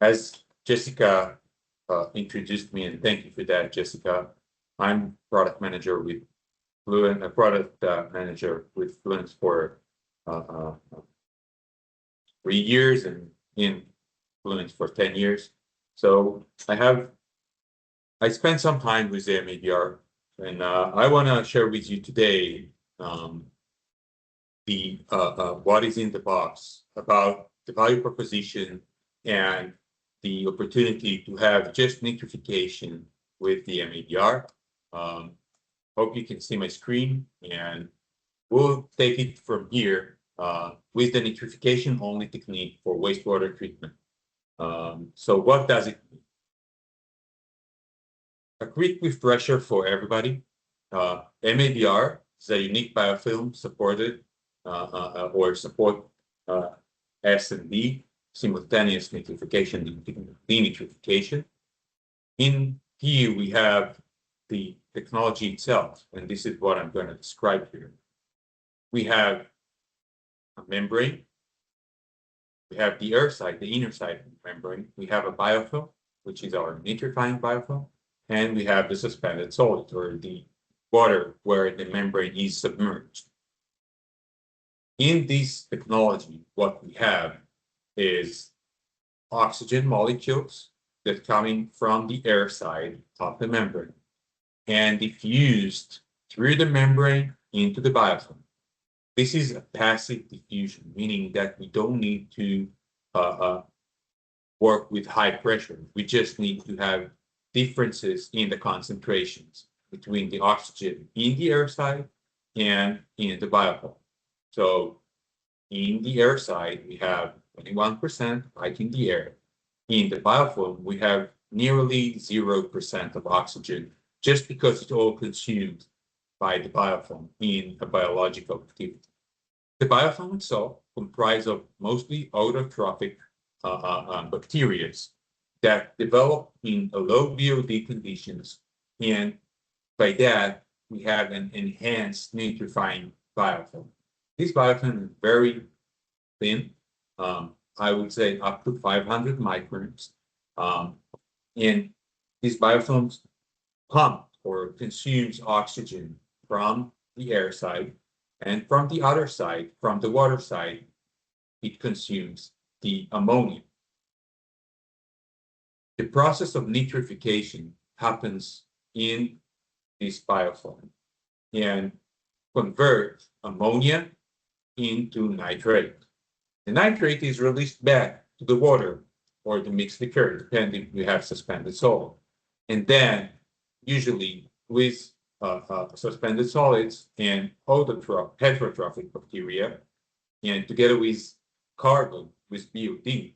As Jessica introduced me, and thank you for that, Jessica. I'm product manager with Fluence, a product manager with Fluence for 3 years, and in Fluence for 10 years. So I spent some time with the MABR, and I want to share with you today what is in the box about the value proposition and the opportunity to have just nitrification with the MABR. Hope you can see my screen, and we'll take it from here with the nitrification-only technique for wastewater treatment. So what does it mean? A quick refresher for everybody. MABR is a unique biofilm supported or support S and D, simultaneous nitrification, denitrification. In here, we have the technology itself, and this is what I'm going to describe here. We have a membrane. We have the air side, the inner side of the membrane. We have a biofilm, which is our nitrifying biofilm. And we have the suspended solid, or the water where the membrane is submerged. In this technology, what we have is oxygen molecules that coming from the air side of the membrane and diffused through the membrane into the biofilm. This is a passive diffusion, meaning that we don't need to work with high pressure. We just need to have differences in the concentrations between the oxygen in the air side and in the biofilm. So in the air side, we have 21% right in the air. In the biofilm, we have nearly 0% of oxygen, just because it's all consumed by the biofilm in a biological activity. The biofilm itself comprises of mostly autotrophic bacteria that develop in low VOD conditions, and by that we have an enhanced nitrifying biofilm. This biofilm is very thin, I would say up to 500 microns, and these biofilms pump or consumes oxygen from the air side, and from the other side, from the water side, it consumes the ammonia. The process of nitrification happens in this biofilm and convert ammonia into nitrate. The nitrate is released back to the water or the mixed liquor, depending if we have suspended solid. And then, usually with suspended solids and heterotrophic bacteria, and together with carbon, with BOD,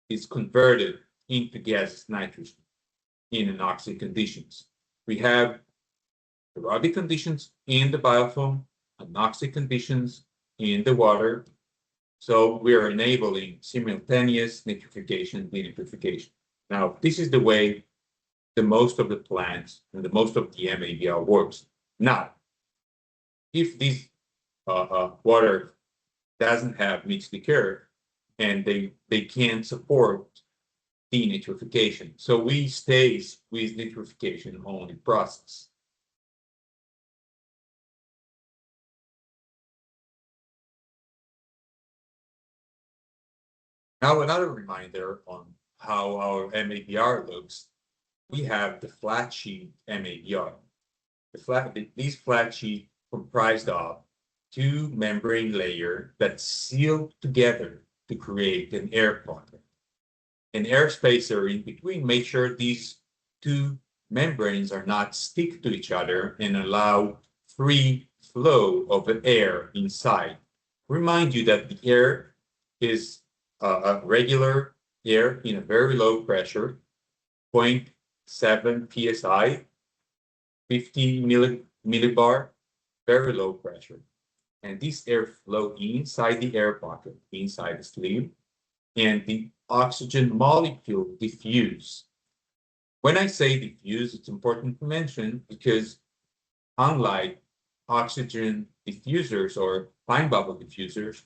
is converted into gaseous nitrogen in anoxic conditions. We have aerobic conditions in the biofilm, anoxic conditions in the water. So we are enabling simultaneous nitrification, denitrification. Now, this is the way the most of the plants and the most of the MABR works. Now, if this water doesn't have mixed liquor and they can't support denitrification, so we stay with nitrification only process. Now, another reminder on how our MABR looks. We have the flat sheet MABR. These flat sheet comprised of two membrane layers that seal together to create an air pocket. An air spacer in between makes sure these two membranes are not stick to each other and allow free flow of the air inside. Remind you that the air is a regular air in a very low pressure, 0.7 psi, 50 millibar, very low pressure. And this air flow inside the air pocket, inside the sleeve, and the oxygen molecule diffuse. When I say diffuse, it's important to mention because unlike oxygen diffusers or fine bubble diffusers,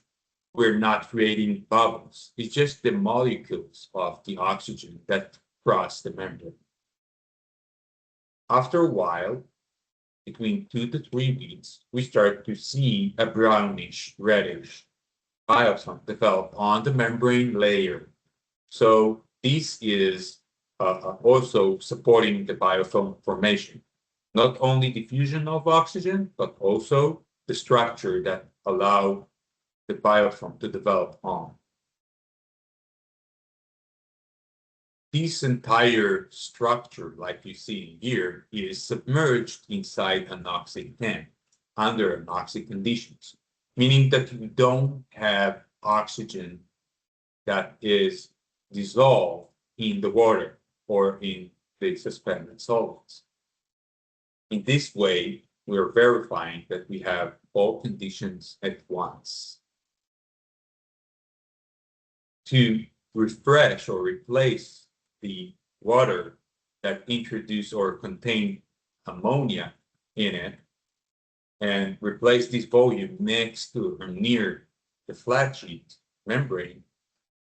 we're not creating bubbles. It's just the molecules of the oxygen that cross the membrane. After a while, between 2 to 3 weeks, we start to see a brownish, reddish biofilm develop on the membrane layer. So this is also supporting the biofilm formation, not only diffusion of oxygen, but also the structure that allow the biofilm to develop on. This entire structure, like you see here, is submerged inside an anoxic tank under anoxic conditions, meaning that you don't have oxygen that is dissolved in the water or in the suspended solids. In this way, we are verifying that we have all conditions at once. To refresh or replace the water that introduce or contain ammonia in it and replace this volume next to or near the flat sheet membrane,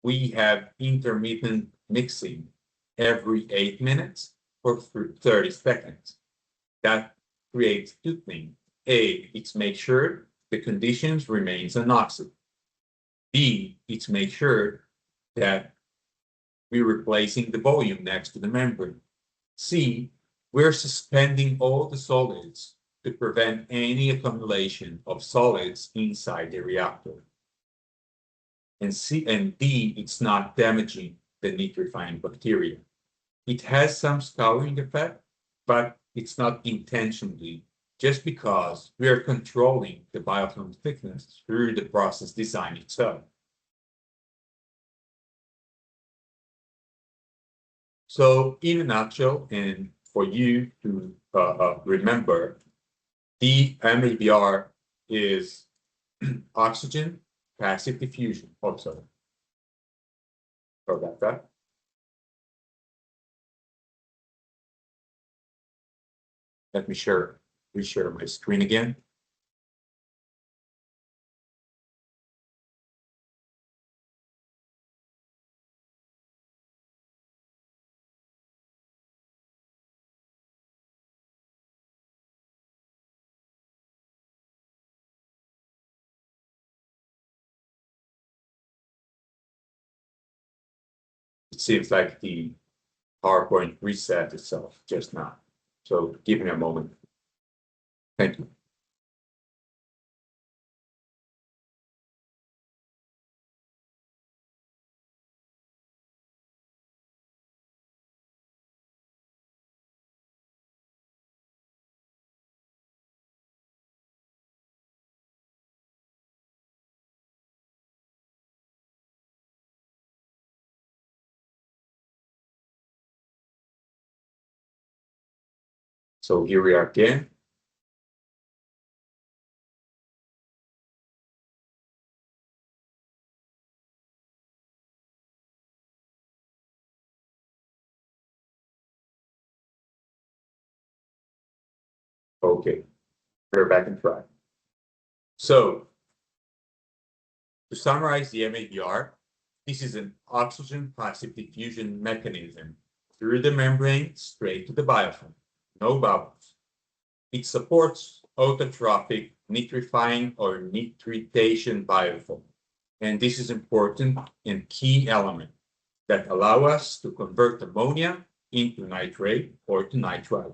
we have intermittent mixing every 8 minutes or 30 seconds. That creates two things. A, it's make sure the conditions remains anoxic. B, it's make sure that we're replacing the volume next to the membrane. C, we're suspending all the solids to prevent any accumulation of solids inside the reactor. And C and D, it's not damaging the nitrifying bacteria. It has some scouring effect, but it's not intentionally, just because we are controlling the biofilm thickness through the process design itself. So in a nutshell, and for you to remember, the MABR is oxygen passive diffusion. Also, about that. Let me reshare my screen again. It seems like the PowerPoint reset itself just now. So give me a moment. Thank you. So here we are again. Okay, we're back on track. So to summarize the MABR, this is an oxygen passive diffusion mechanism through the membrane straight to the biofilm, no bubbles. It supports autotrophic nitrifying or nitritation biofilm. And this is important and key element that allow us to convert ammonia into nitrate or to nitrite.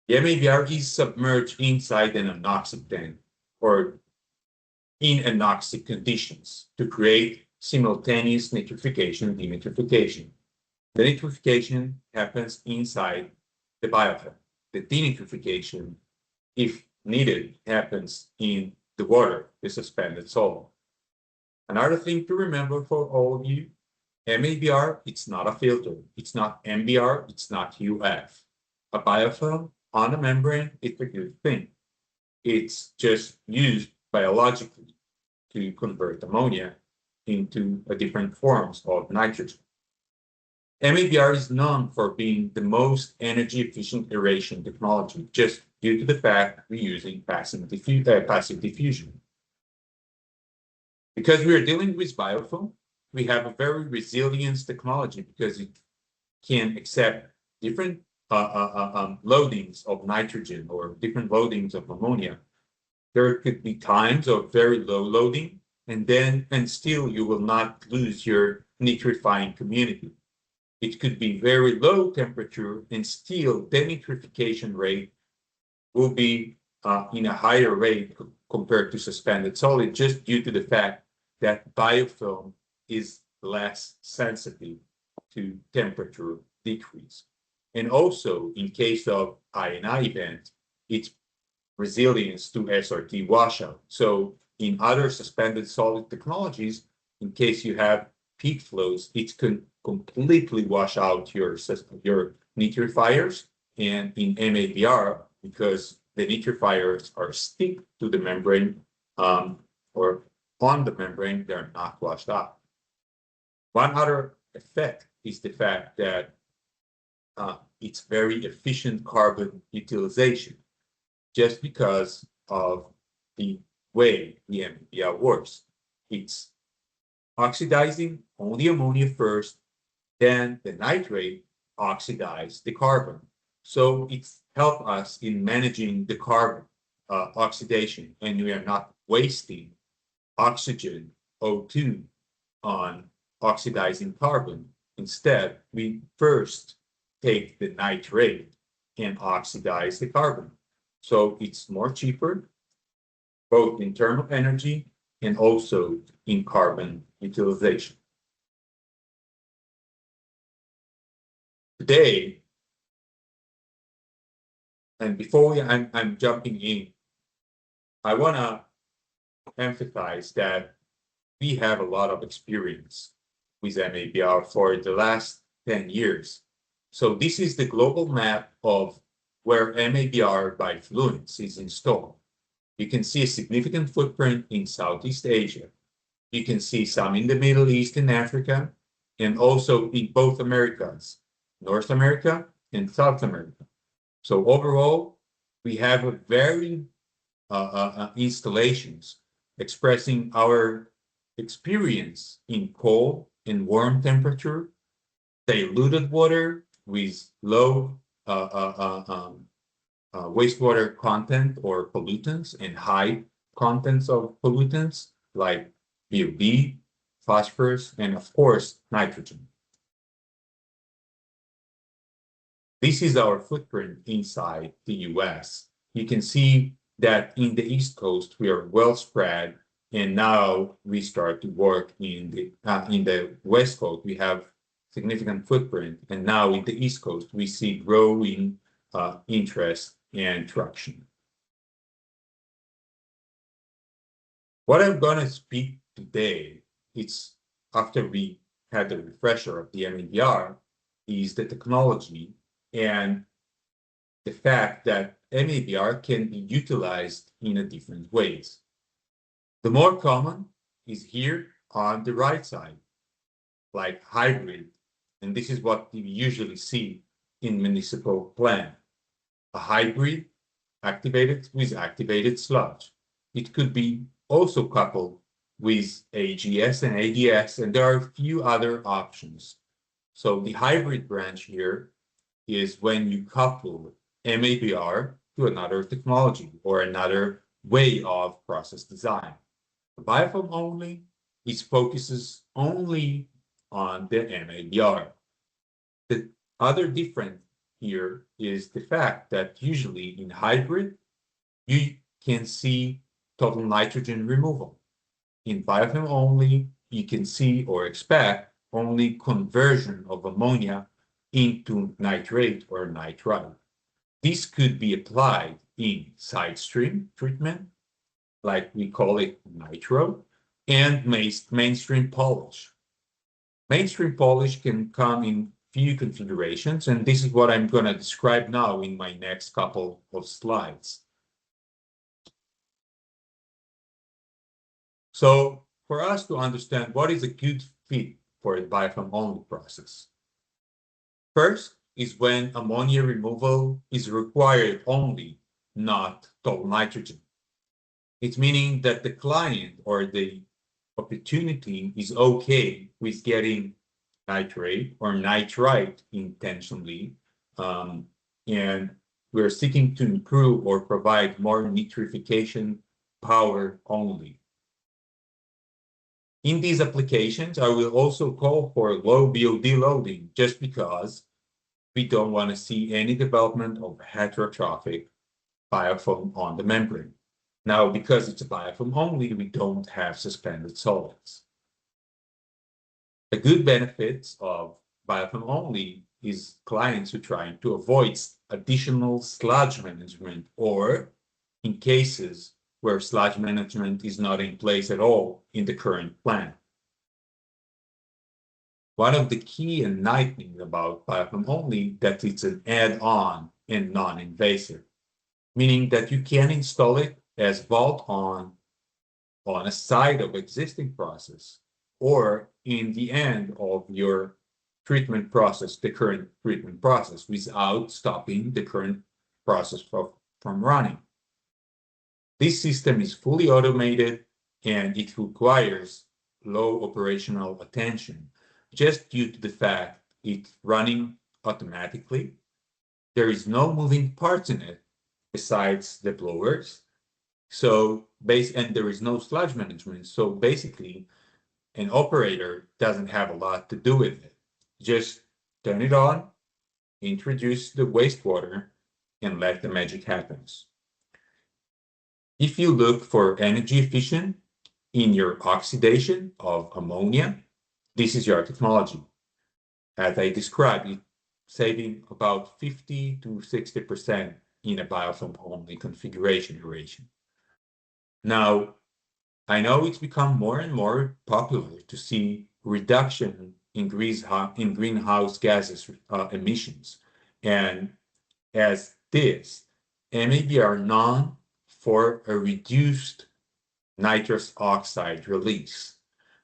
The MABR is submerged inside an anoxic tank or in anoxic conditions to create simultaneous nitrification and denitrification. The nitrification happens inside the biofilm. The denitrification, if needed, happens in the water, the suspended solid. Another thing to remember for all of you, MABR, it's not a filter. It's not MBR, it's not UF. A biofilm on a membrane, it's a good thing. It's just used biologically to convert ammonia into different forms of nitrogen. MABR is known for being the most energy efficient aeration technology, just due to the fact we're using passive diffusion. Because we are dealing with biofilm, we have a very resilient technology because it can accept different loadings of nitrogen or different loadings of ammonia. There could be times of very low loading, and still you will not lose your nitrifying community. It could be very low temperature, and still the nitrification rate will be in a higher rate compared to suspended solid, just due to the fact that biofilm is less sensitive to temperature decrease. And also, in case of I&I event, its resilience to SRT washout. So in other suspended solid technologies, in case you have peak flows, it can completely wash out your nitrifiers. And in MABR, because the nitrifiers are stick to the membrane or on the membrane, they're not washed out. One other effect is the fact that it's very efficient carbon utilization, just because of the way the MABR works. It's oxidizing only ammonia first, then the nitrate oxidize the carbon. So it's helped us in managing the carbon oxidation, and we are not wasting oxygen, O2, on oxidizing carbon. Instead, we first take the nitrate and oxidize the carbon. So it's more cheaper, both in terms of energy and also in carbon utilization. Today, and before I'm jumping in, I want to emphasize that we have a lot of experience with MABR for the last 10 years. So this is the global map of where MABR by Fluence is installed. You can see a significant footprint in Southeast Asia. You can see some in the Middle East and Africa, and also in both Americas, North America and South America. So overall, we have a very installations expressing our experience in cold and warm temperature, diluted water with low wastewater content or pollutants, and high contents of pollutants like VOD, phosphorus, and of course, nitrogen. This is our footprint inside the US. You can see that in the East Coast, we are well spread, and now we start to work in the West Coast. We have significant footprint, and now in the East Coast, we see growing interest and traction. What I'm going to speak today, it's after we had the refresher of the MABR, is the technology and the fact that MABR can be utilized in a different ways. The more common is here on the right side, like hybrid, and this is what we usually see in municipal plant. A hybrid activated with activated sludge. It could be also coupled with AGS and ADS, and there are a few other options. So the hybrid branch here is when you couple MABR to another technology or another way of process design. The biofilm only focuses only on the MABR. The other difference here is the fact that usually in hybrid, you can see total nitrogen removal. In biofilm only, you can see or expect only conversion of ammonia into nitrate or nitrite. This could be applied in side stream treatment, like we call it nitro, and mainstream polish. Mainstream polish can come in few configurations, and this is what I'm going to describe now in my next couple of slides. So for us to understand what is a good fit for a biofilm only process, first is when ammonia removal is required only, not total nitrogen. It's meaning that the client or the opportunity is okay with getting nitrate or nitrite intentionally, and we're seeking to improve or provide more nitrification power only. In these applications, I will also call for low BOD loading just because we don't want to see any development of heterotrophic biofilm on the membrane. Now, because it's a biofilm only, we don't have suspended solids. The good benefits of biofilm only is clients who are trying to avoid additional sludge management, or in cases where sludge management is not in place at all in the current plant. One of the key and nice things about biofilm only that it's an add-on and non-invasive, meaning that you can install it as bolt-on on a side of existing process or in the end of your treatment process, the current treatment process, without stopping the current process from running. This system is fully automated and it requires low operational attention just due to the fact it's running automatically. There is no moving parts in it besides the blowers. And there is no sludge management. So basically, an operator doesn't have a lot to do with it. Just turn it on, introduce the wastewater, and let the magic happen. If you look for energy efficient in your oxidation of ammonia, this is your technology. As I described, it's saving about 50 to 60% in a biofilm only configuration duration. Now, I know it's become more and more popular to see reduction in greenhouse gases emissions. And as this, MABR known for a reduced nitrous oxide release.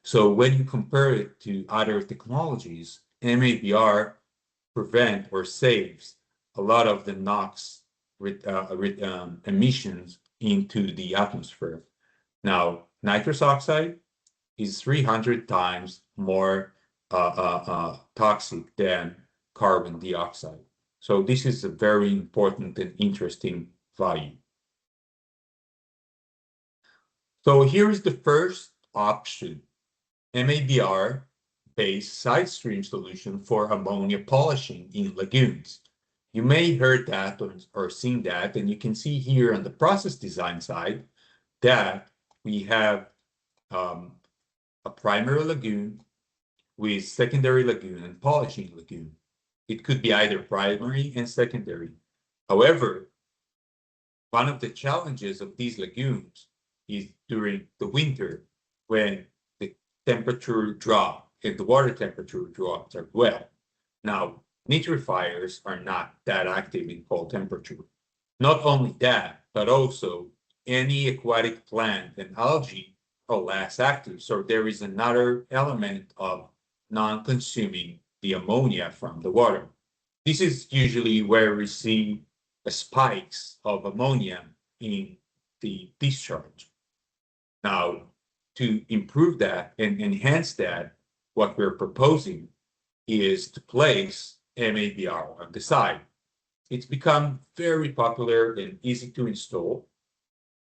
So when you compare it to other technologies, MABR prevent or saves a lot of the NOx emissions into the atmosphere. Now, nitrous oxide is 300 times more toxic than carbon dioxide. So this is a very important and interesting value. So here is the first option, MABR-based side stream solution for ammonia polishing in lagoons. You may have heard that or seen that, and you can see here on the process design side that we have a primary lagoon with secondary lagoon and polishing lagoon. It could be either primary and secondary. However, one of the challenges of these lagoons is during the winter when the temperature drops and the water temperature drops as well. Now, nitrifiers are not that active in cold temperature. Not only that, but also any aquatic plant and algae are less active. So there is another element of non-consuming the ammonia from the water. This is usually where we see spikes of ammonia in the discharge. Now, to improve that and enhance that, what we're proposing is to place MABR on the side. It's become very popular and easy to install.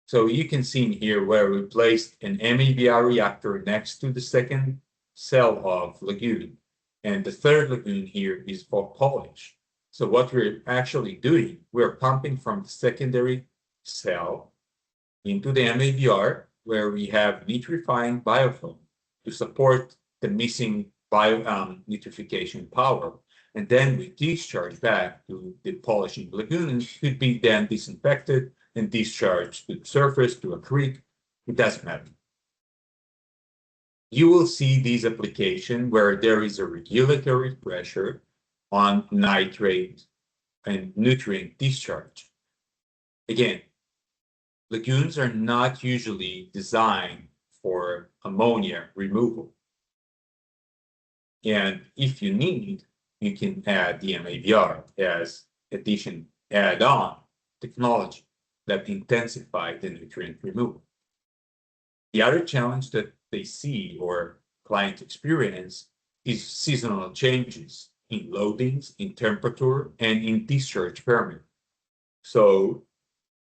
So you can see in here where we placed an MABR reactor next to the second cell of lagoon. And the third lagoon here is for polish. So what we're actually doing, we're pumping from the secondary cell into the MABR, where we have nitrifying biofilm to support the missing nitrification power. And then we discharge back to the polishing lagoon, and it could be then disinfected and discharged to the surface, to a creek. It doesn't matter. You will see these applications where there is a regulatory pressure on nitrate and nutrient discharge. Again, lagoons are not usually designed for ammonia removal. And if you need, you can add the MABR as addition add-on technology that intensify the nutrient removal. The other challenge that they see or clients experience is seasonal changes in loadings, in temperature, and in discharge permit. So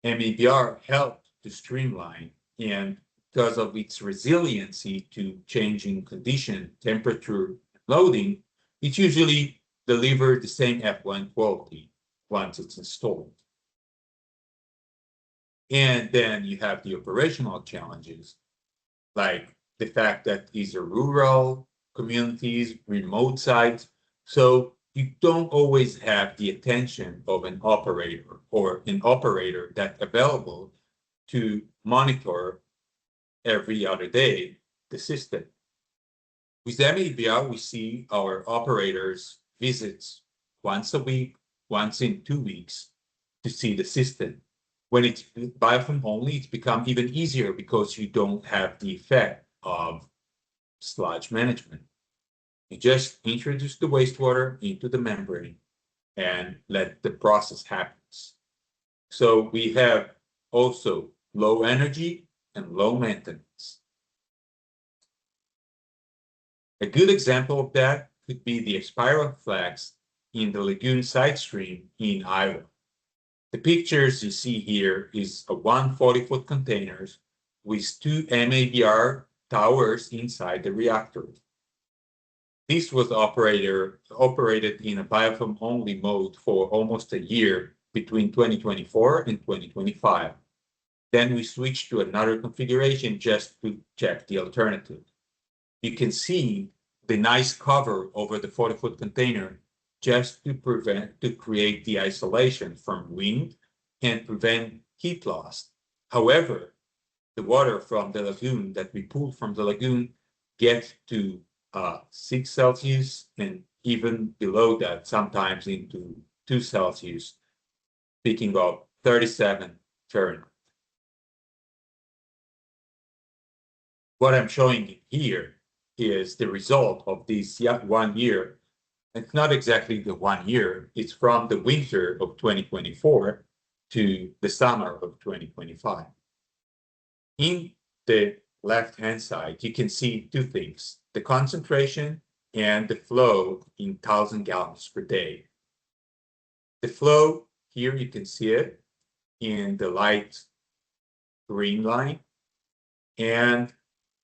MABR helped to streamline, and because of its resiliency to changing condition, temperature, loading, it usually delivers the same effluent quality once it's installed. And then you have the operational challenges, like the fact that these are rural communities, remote sites. So you don't always have the attention of an operator or an operator that's available to monitor every other day the system. With MABR, we see our operators visits once a week, once in 2 weeks to see the system. When it's biofilm only, it's become even easier because you don't have the effect of sludge management. You just introduce the wastewater into the membrane and let the process happen. So we have also low energy and low maintenance. A good example of that could be the spiral flags in the lagoon side stream in Iowa. The pictures you see here is a 140-foot containers with 2 MABR towers inside the reactor. This was operated in a biofilm-only mode for almost a year between 2024 and 2025. Then we switched to another configuration just to check the alternative. You can see the nice cover over the 40-foot container just to create the isolation from wind and prevent heat loss. However, the water from the lagoon that we pull from the lagoon gets to 6 Celsius and even below that, sometimes into 2 Celsius, speaking of 37 Fahrenheit. What I'm showing here is the result of this 1 year. It's not exactly the 1 year, it's from the winter of 2024 to the summer of 2025. In the left-hand side, you can see 2 things, the concentration and the flow in 1,000 gallons per day. The flow, here you can see it in the light green line, and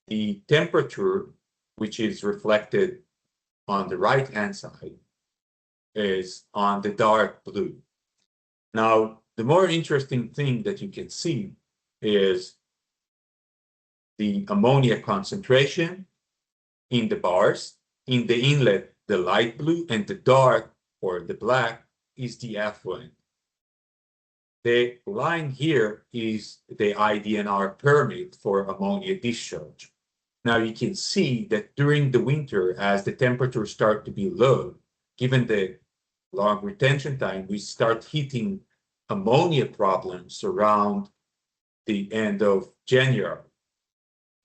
the temperature, which is reflected on the right-hand side, is on the dark blue. Now, the more interesting thing that you can see is the ammonia concentration in the bars. In the inlet, the light blue, and the dark or the black is the effluent. The line here is the IDNR permit for ammonia discharge. Now you can see that during the winter, as the temperatures start to be low, given the long retention time, we start hitting ammonia problems around the end of January.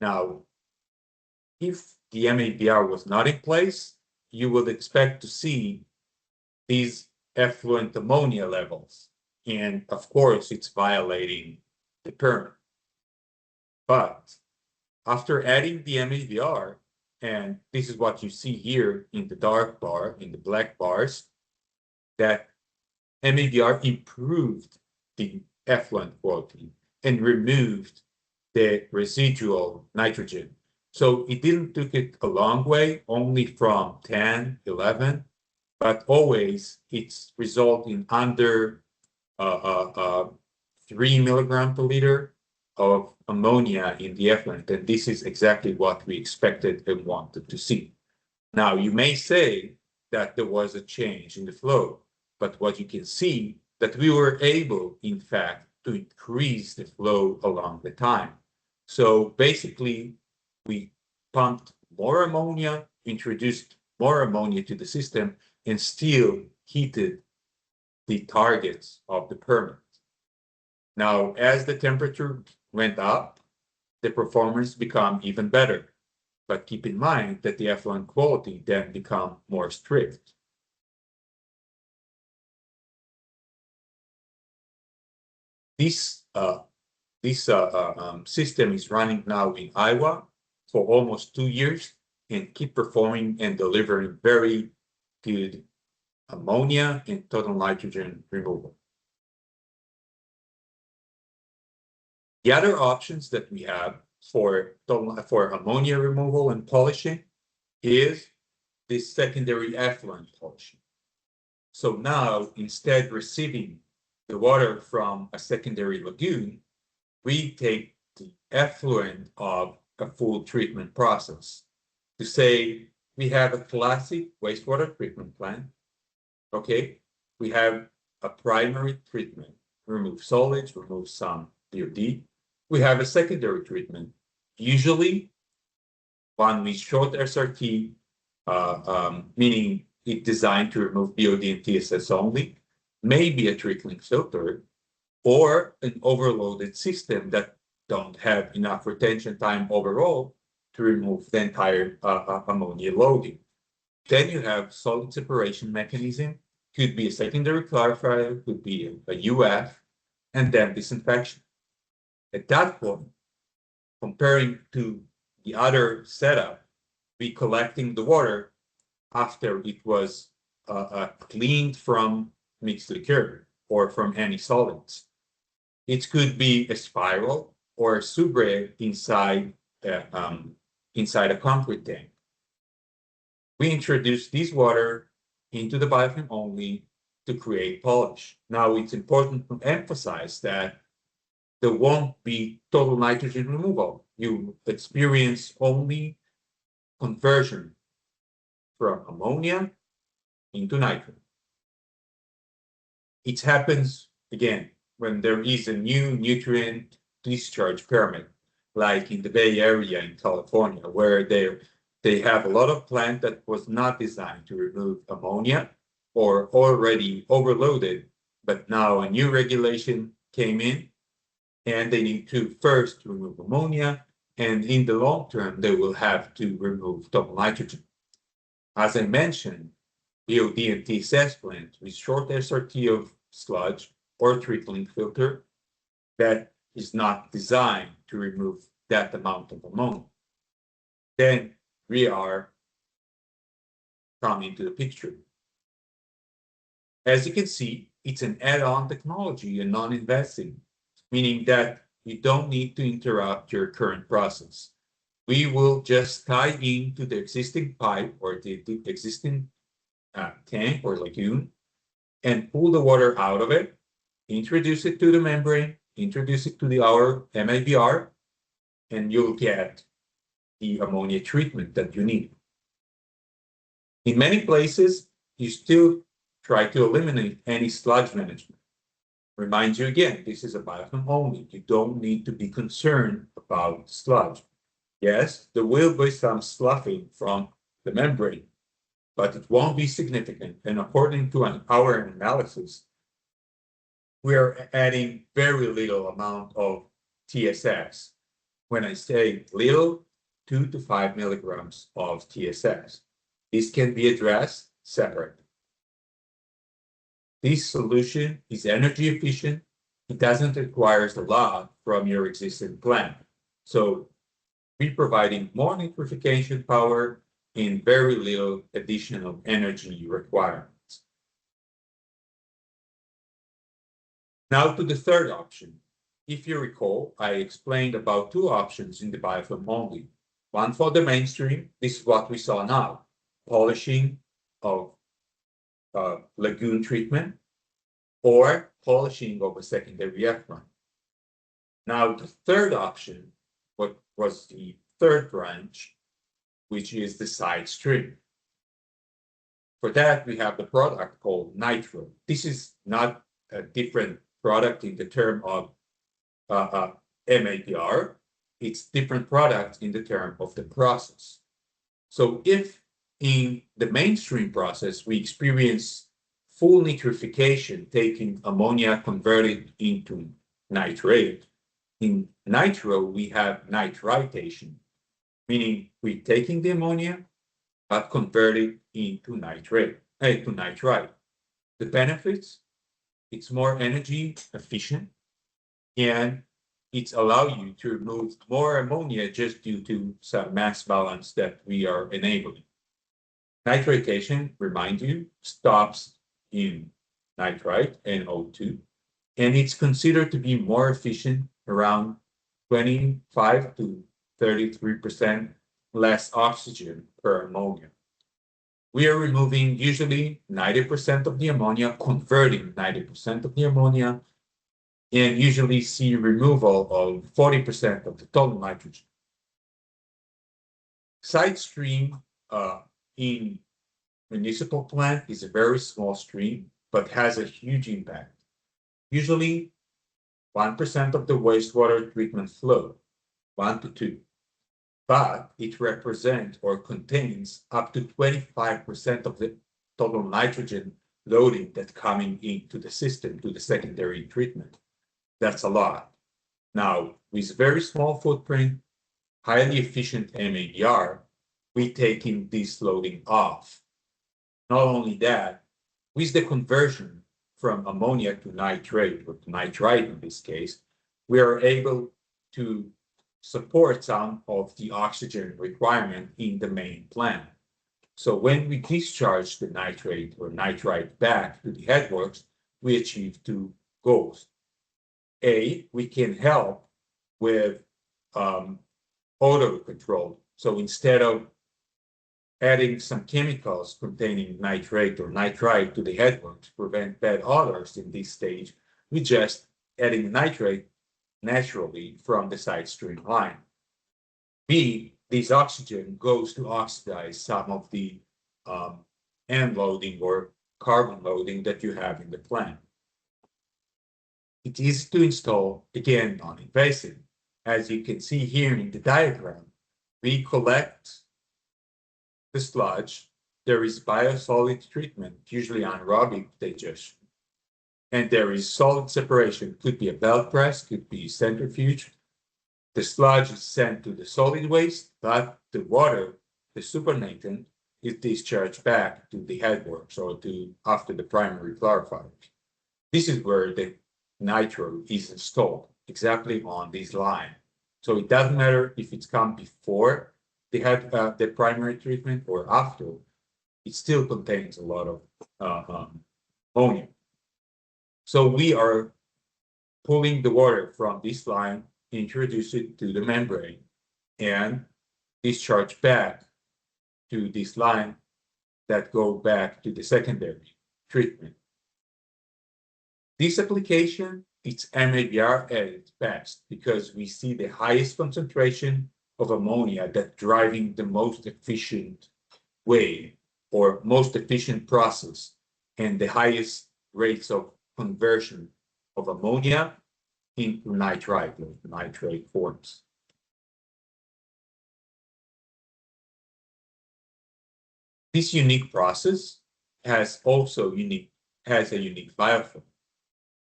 Now, if the MABR was not in place, you would expect to see these effluent ammonia levels. And of course, it's violating the permit. But after adding the MABR, and this is what you see here in the dark bar, in the black bars, that MABR improved the effluent quality and removed the residual nitrogen. So it didn't take it a long way, only from 10, 11, but always it's resulting under 3 milligrams per liter of ammonia in the effluent. And this is exactly what we expected and wanted to see. Now, you may say that there was a change in the flow, but what you can see that we were able, in fact, to increase the flow along the time. So basically, we pumped more ammonia, introduced more ammonia to the system, and still heated the targets of the permit. Now, as the temperature went up, the performance became even better. But keep in mind that the effluent quality then become more strict. This system is running now in Iowa, for almost 2 years and keep performing and delivering very good ammonia and total nitrogen removal. The other options that we have for ammonia removal and polishing is this secondary effluent polishing. So now, instead receiving the water from a secondary lagoon, we take the effluent of a full treatment process. To say we have a classic wastewater treatment plant, okay? We have a primary treatment, remove solids, remove some BOD. We have a secondary treatment, usually one with short SRT, meaning it's designed to remove BOD and TSS only, maybe a trickling filter, or an overloaded system that don't have enough retention time overall to remove the entire ammonia loading. Then you have solid separation mechanism, could be a secondary clarifier, could be a UF, and then disinfection. At that point, comparing to the other setup, we collecting the water after it was cleaned from mixed liquor or from any solids. It could be a spiral or a soubre inside a concrete tank. We introduce this water into the biofilm only to create polish. Now, it's important to emphasize that there won't be total nitrogen removal. You experience only conversion from ammonia into nitrogen. It happens, again, when there is a new nutrient discharge permit, like in the Bay Area in California, where they have a lot of plant that was not designed to remove ammonia or already overloaded, but now a new regulation came in and they need to first remove ammonia, and in the long term, they will have to remove total nitrogen. As I mentioned, BOD and TSS plant with short SRT of sludge or trickling filter that is not designed to remove that amount of ammonia. Then we are coming to the picture. As you can see, it's an add-on technology and non-invasive, meaning that you don't need to interrupt your current process. We will just tie into the existing pipe or the existing tank or lagoon and pull the water out of it, introduce it to the membrane, introduce it to our MABR, and you'll get the ammonia treatment that you need. In many places, you still try to eliminate any sludge management. Remind you again, this is a biofilm only. You don't need to be concerned about sludge. Yes, there will be some sloughing from the membrane, but it won't be significant. And according to our analysis, we are adding very little amount of TSS. When I say little, 2 to 5 milligrams of TSS. This can be addressed separately. This solution is energy efficient. It doesn't require a lot from your existing plant. So we're providing more nitrification power in very little additional energy requirements. Now to the third option. If you recall, I explained about two options in the biofilm only. One for the mainstream, this is what we saw now, polishing of lagoon treatment or polishing of a secondary effluent. Now the third option, what was the third branch, which is the side stream. For that, we have the product called nitro. This is not a different product in the term of MABR. It's different product in the term of the process. So if in the mainstream process, we experience full nitrification, taking ammonia converted into nitrate, in nitro, we have nitritation, meaning we're taking the ammonia, but convert it into nitrate, to nitrite. The benefits, it's more energy efficient, and it's allow you to remove more ammonia just due to some mass balance that we are enabling. Nitrification, remind you, stops in nitrite, NO2, and it's considered to be more efficient, around 25 to 33% less oxygen per ammonia. We are removing usually 90% of the ammonia, converting 90% of the ammonia, and usually see removal of 40% of the total nitrogen. Side stream in municipal plant is a very small stream, but has a huge impact. Usually 1% of the wastewater treatment flow, 1 to 2, but it represents or contains up to 25% of the total nitrogen loading that's coming into the system to the secondary treatment. That's a lot. Now, with very small footprint, highly efficient MABR, we taking this loading off. Not only that, with the conversion from ammonia to nitrate, or to nitrite in this case, we are able to support some of the oxygen requirement in the main plant. So when we discharge the nitrate or nitrite back to the headworks, we achieve two goals. A, we can help with odor control. So instead of adding some chemicals containing nitrate or nitrite to the headwork to prevent bad odors in this stage, we just adding nitrate naturally from the side stream line. B, this oxygen goes to oxidize some of the end loading or carbon loading that you have in the plant. It's easy to install, again, non-invasive. As you can see here in the diagram, we collect the sludge. There is biosolid treatment, usually anaerobic digestion. And there is solid separation, could be a belt press, could be centrifuge. The sludge is sent to the solid waste, but the water, the supernatant, is discharged back to the headworks or to after the primary clarifiers. This is where the nitro is installed, exactly on this line. So it doesn't matter if it's come before the primary treatment or after, it still contains a lot of ammonia. So we are pulling the water from this line, introduce it to the membrane, and discharge back to this line that go back to the secondary treatment. This application, it's MABR at its best because we see the highest concentration of ammonia that driving the most efficient way or most efficient process and the highest rates of conversion of ammonia into nitrite or nitrate forms. This unique process has a unique biofilm.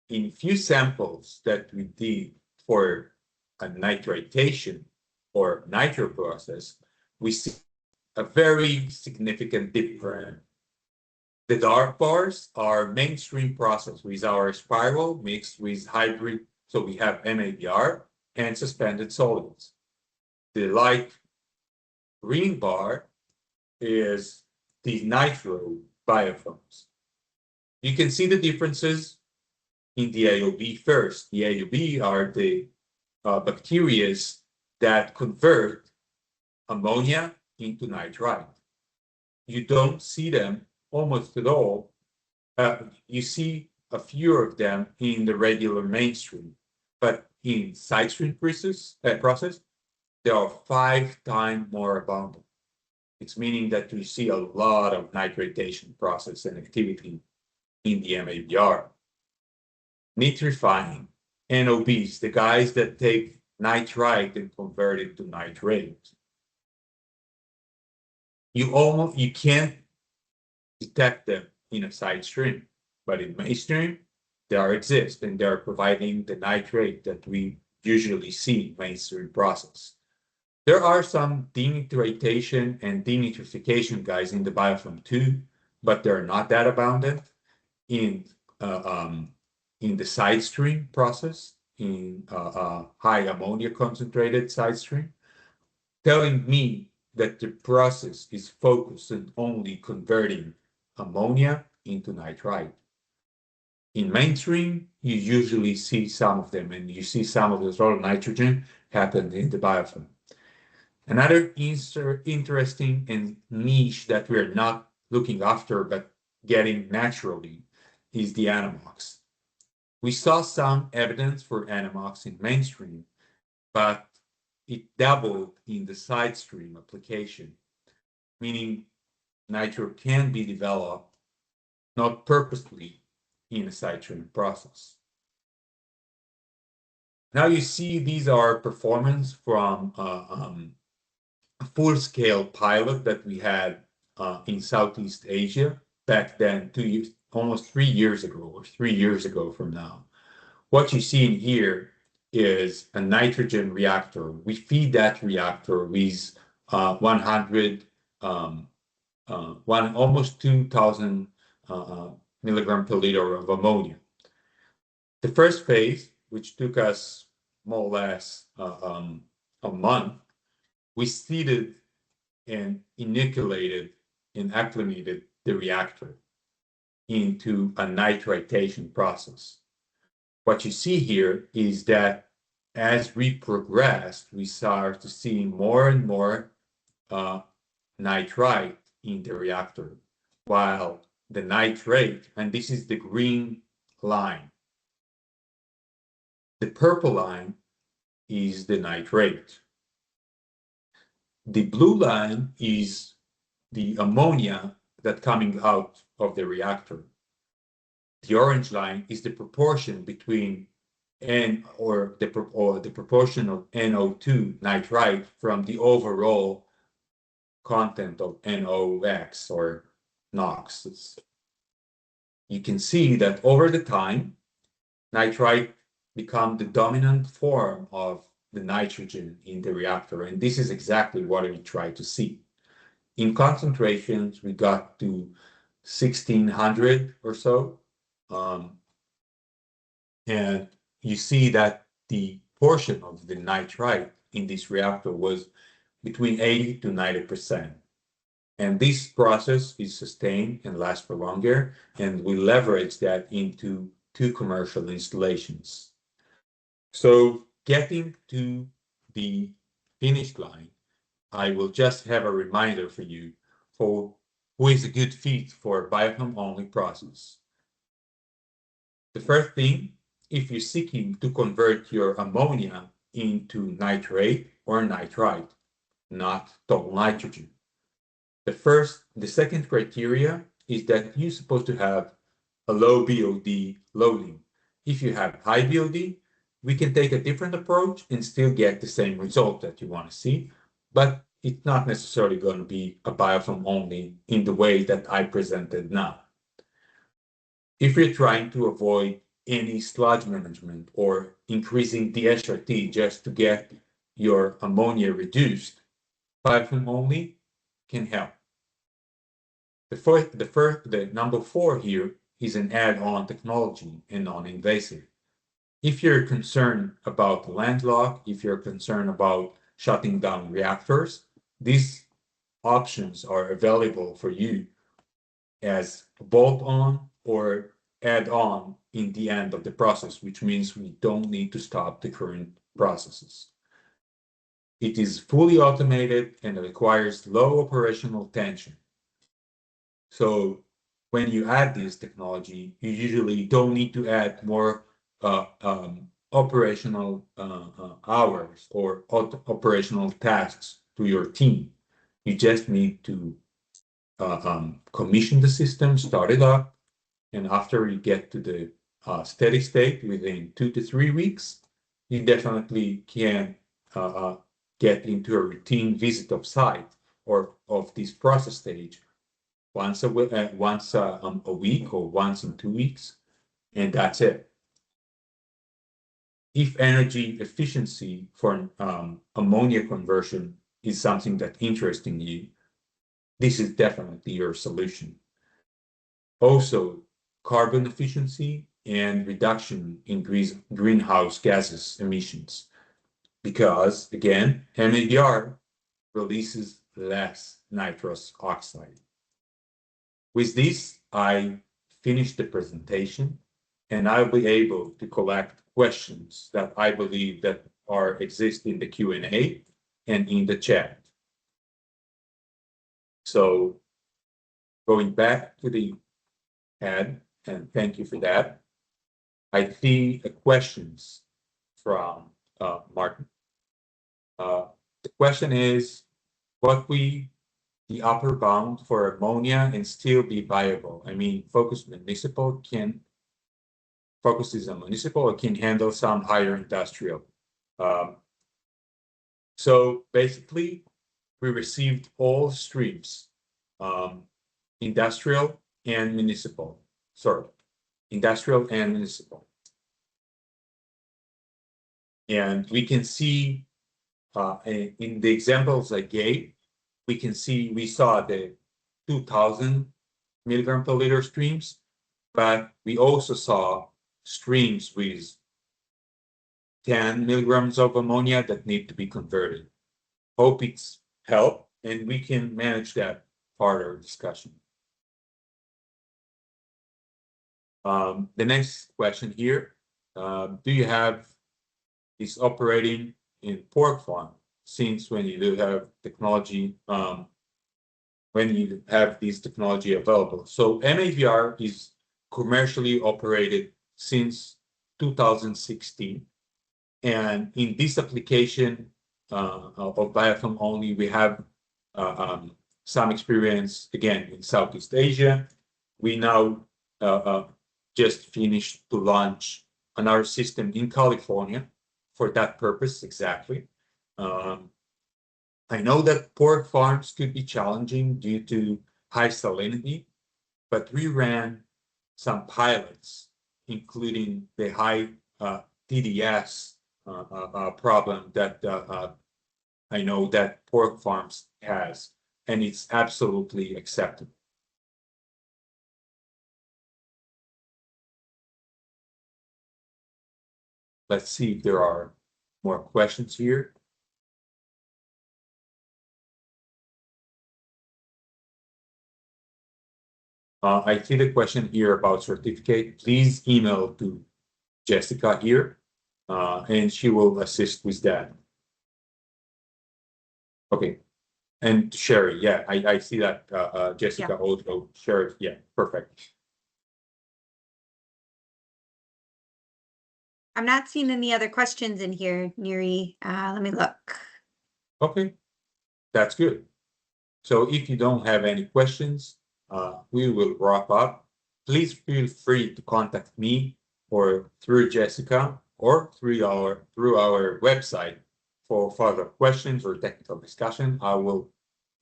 In few samples that we did for a nitritation or nitro process, we see a very significant difference. The dark bars are mainstream process with our spiral mixed with hybrid. So we have MABR and suspended solids. The light green bar is the nitro biofilms. You can see the differences in the AOB first. The AOB are the bacteria that convert ammonia into nitrite. You don't see them almost at all. You see a few of them in the regular mainstream, but in side stream process, they are 5 times more abundant. It's meaning that we see a lot of nitritation process and activity in the MABR. Nitrifying NOBs, the guys that take nitrite and convert it to nitrate. You can't detect them in a side stream, but in mainstream, they exist and they're providing the nitrate that we usually see in mainstream process. There are some denitritation and denitrification guys in the biofilm too, but they're not that abundant in the side stream process, in a high ammonia concentrated side stream, telling me that the process is focused on only converting ammonia into nitrite. In mainstream, you usually see some of them, and you see some of the total nitrogen happen in the biofilm. Another interesting and niche that we're not looking after but getting naturally is the NMOX. We saw some evidence for NMOX in mainstream, but it doubled in the side stream application, meaning nitro can be developed not purposely in a side stream process. Now you see these are performance from a full-scale pilot that we had in Southeast Asia back then, almost 3 years ago, or 3 years ago from now. What you see in here is a nitrogen reactor. We feed that reactor with 100, almost 2,000 milligram per liter of ammonia. The first phase, which took us more or less a month, we seeded and inoculated and acclimated the reactor into a nitritation process. What you see here is that as we progressed, we start to see more and more nitrite in the reactor, while the nitrate, and this is the green line, the purple line is the nitrate. The blue line is the ammonia that's coming out of the reactor. The orange line is the proportion between the proportion of NO2 nitrite from the overall content of NOx or NOx. You can see that over the time, nitrite become the dominant form of the nitrogen in the reactor, and this is exactly what we try to see. In concentrations, we got to 1600 or so, and you see that the portion of the nitrite in this reactor was between 80 to 90%. And this process is sustained and lasts for longer, and we leverage that into 2 commercial installations. So getting to the finish line, I will just have a reminder for you for who is a good fit for biofilm-only process. The first thing, if you're seeking to convert your ammonia into nitrate or nitrite, not total nitrogen. The second criteria is that you're supposed to have a low BOD loading. If you have high BOD, we can take a different approach and still get the same result that you want to see, but it's not necessarily going to be a biofilm only in the way that I presented now. If you're trying to avoid any sludge management or increasing the HRT just to get your ammonia reduced, biofilm only can help. The number 4 here is an add-on technology and non-invasive. If you're concerned about landlock, if you're concerned about shutting down reactors, these options are available for you as bolt-on or add-on in the end of the process, which means we don't need to stop the current processes. It is fully automated and requires low operational tension. So when you add this technology, you usually don't need to add more operational hours or operational tasks to your team. You just need to commission the system, start it up, and after you get to the steady state within 2 to 3 weeks, you definitely can get into a routine visit of site or of this process stage once a week or once in 2 weeks, and that's it. If energy efficiency for ammonia conversion is something that interesting you, this is definitely your solution. Also, carbon efficiency and reduction in greenhouse gases emissions. Because, again, MABR releases less nitrous oxide. With this, I finish the presentation, and I'll be able to collect questions that I believe that exist in the Q&A and in the chat. So going back to the head, and thank you for that, I see questions from Martin. The question is, what the upper bound for ammonia and still be viable? I mean, Focus is a municipal or can handle some higher industrial. So basically, we received all streams, industrial and municipal. Sorry, industrial and municipal. And we can see in the examples I gave, we saw the 2000 milligram per liter streams, but we also saw streams with 10 milligrams of ammonia that need to be converted. Hope it's helped, and we can manage that further discussion. The next question here, do you have this operating in pork farm? Since when you do have technology, when you have this technology available. So MABR is commercially operated since 2016. And in this application of biofilm only, we have some experience, again, in Southeast Asia. We now just finished to launch another system in California for that purpose exactly. I know that pork farms could be challenging due to high salinity, but we ran some pilots, including the high TDS problem that I know that pork farms has, and it's absolutely acceptable. Let's see if there are more questions here. I see the question here about certificate. Please email to Jessica here, and she will assist with that. Okay. And Sherry, yeah, I see that Jessica also shared. Yeah, perfect. I'm not seeing any other questions in here, Neri. Let me look. Okay, that's good. So if you don't have any questions, we will wrap up. Please feel free to contact me or through Jessica or through our website for further questions or technical discussion. I will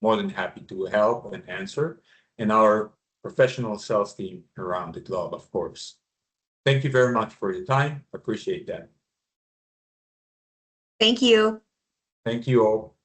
more than happy to help and answer, and our professional sales team around the globe, of course. Thank you very much for your time. Appreciate that. Thank you. Thank you all.